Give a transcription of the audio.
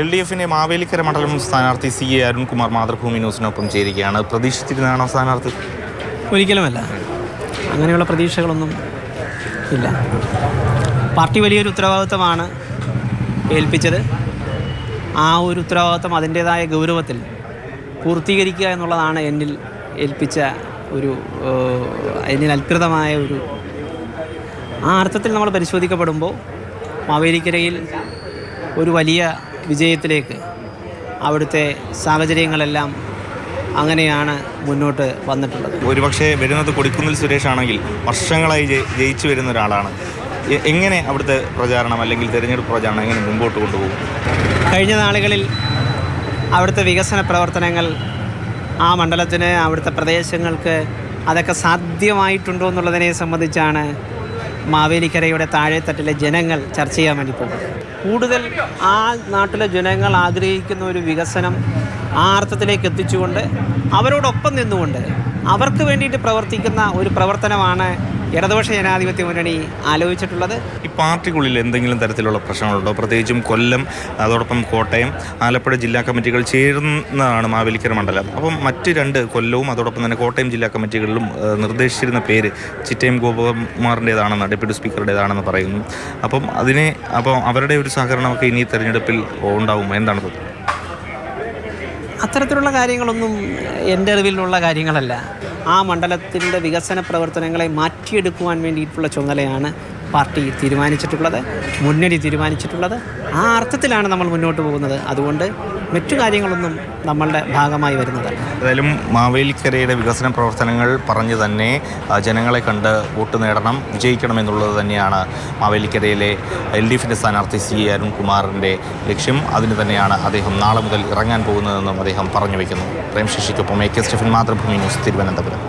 LDFിന്റെ മാവേലിക്കര മണ്ഡലം സ്ഥാനാർത്ഥി CA അരുൺകുമാർ മാതൃഭൂമി ന്യൂസിനൊപ്പം ചേരുകയാണ്. പ്രതീക്ഷിച്ചിരുന്നതാണോ സ്ഥാനാർത്ഥി? ഒരിക്കലുമല്ല, അങ്ങനെയുള്ള പ്രതീക്ഷകളൊന്നും ഇല്ല. പാർട്ടി വലിയൊരു ഉത്തരവാദിത്വമാണ് ഏൽപ്പിച്ചത്. ആ ഒരു ഉത്തരവാദിത്വം അതിൻ്റേതായ ഗൗരവത്തിൽ പൂർത്തീകരിക്കുക എന്നുള്ളതാണ് എന്നിൽ ഏൽപ്പിച്ച എന്നിൽ അൽകൃതമായ ആ അർത്ഥത്തിൽ നമ്മൾ പരിശോധിക്കപ്പെടുമ്പോൾ മാവേലിക്കരയിൽ ഒരു വലിയ വിജയത്തിലേക്ക് അവിടുത്തെ സാഹചര്യങ്ങളെല്ലാം അങ്ങനെയാണ് മുന്നോട്ട് വന്നിട്ടുള്ളത്. ഒരുപക്ഷെ വരുന്നത് കൊടിക്കുന്നിൽ സുരേഷ് ആണെങ്കിൽ വർഷങ്ങളായി ജയിച്ചു വരുന്ന ഒരാളാണ്. എങ്ങനെ അവിടുത്തെ പ്രചാരണം അല്ലെങ്കിൽ തിരഞ്ഞെടുപ്പ് പ്രചാരണം എങ്ങനെ മുമ്പോട്ട് കൊണ്ടുപോകും? കഴിഞ്ഞ നാളുകളിൽ അവിടുത്തെ വികസന പ്രവർത്തനങ്ങൾ ആ മണ്ഡലത്തിന്, അവിടുത്തെ പ്രദേശങ്ങൾക്ക് അതൊക്കെ സാധ്യമായിട്ടുണ്ടോ എന്നുള്ളതിനെ സംബന്ധിച്ചാണ് മാവേലിക്കരയുടെ താഴെത്തട്ടിലെ ജനങ്ങൾ ചർച്ച ചെയ്യാൻ വേണ്ടി പോകുന്നത്. കൂടുതൽ ആ നാട്ടിലെ ജനങ്ങൾ ആഗ്രഹിക്കുന്ന ഒരു വികസനം ആ അർത്ഥത്തിലേക്ക് എത്തിച്ചുകൊണ്ട് അവരോടൊപ്പം നിന്നുകൊണ്ട് അവർക്ക് വേണ്ടിയിട്ട് പ്രവർത്തിക്കുന്ന ഒരു പ്രവർത്തനമാണ് ഇടതുപക്ഷ ജനാധിപത്യ മുന്നണി ആലോചിച്ചിട്ടുള്ളത്. ഈ പാർട്ടിക്കുള്ളിൽ എന്തെങ്കിലും തരത്തിലുള്ള പ്രശ്നങ്ങളുണ്ടോ? പ്രത്യേകിച്ചും കൊല്ലം, അതോടൊപ്പം കോട്ടയം, ആലപ്പുഴ ജില്ലാ കമ്മിറ്റികൾ ചേരുന്നതാണ് മാവേലിക്കര മണ്ഡലം. അപ്പം മറ്റ് രണ്ട് കൊല്ലവും അതോടൊപ്പം തന്നെ കോട്ടയം ജില്ലാ കമ്മിറ്റികളിലും നിർദ്ദേശിച്ചിരുന്ന പേര് ചിറ്റയം ഗോപകുമാറിൻ്റേതാണെന്ന്, ഡെപ്യൂട്ടി സ്പീക്കറുടേതാണെന്ന് പറയുന്നു. അപ്പം അവരുടെ ഒരു സഹകരണമൊക്കെ ഇനി തെരഞ്ഞെടുപ്പിൽ ഉണ്ടാവും. എന്താണ് അത്തരത്തിലുള്ള കാര്യങ്ങളൊന്നും എൻ്റെ അറിവിലുള്ള കാര്യങ്ങളല്ല. ആ മണ്ഡലത്തിൻ്റെ വികസന പ്രവർത്തനങ്ങളെ മാറ്റിയെടുക്കുവാൻ വേണ്ടിയിട്ടുള്ള ചുമതലയാണ് പാർട്ടി തീരുമാനിച്ചിട്ടുള്ളത്, മുന്നണി തീരുമാനിച്ചിട്ടുള്ളത്. ആ അർത്ഥത്തിലാണ് നമ്മൾ മുന്നോട്ട് പോകുന്നത്. അതുകൊണ്ട് മറ്റു കാര്യങ്ങളൊന്നും നമ്മളുടെ ഭാഗമായി വരുന്നതല്ല. ഏതായാലും മാവേലിക്കരയുടെ വികസന പ്രവർത്തനങ്ങൾ പറഞ്ഞു തന്നെ ജനങ്ങളെ കണ്ട് വോട്ട് നേടണം, വിജയിക്കണം എന്നുള്ളത് തന്നെയാണ് മാവേലിക്കരയിലെ LDFിൻ്റെ സ്ഥാനാർത്ഥി CA അരുൺകുമാറിൻ്റെ ലക്ഷ്യം. അതിന് തന്നെയാണ് അദ്ദേഹം നാളെ മുതൽ ഇറങ്ങാൻ പോകുന്നതെന്നും അദ്ദേഹം പറഞ്ഞു വയ്ക്കുന്നു. പ്രേംശശിക്കൊപ്പം AK Stephen, Mathrubhumi news, Thiruvananthapuram.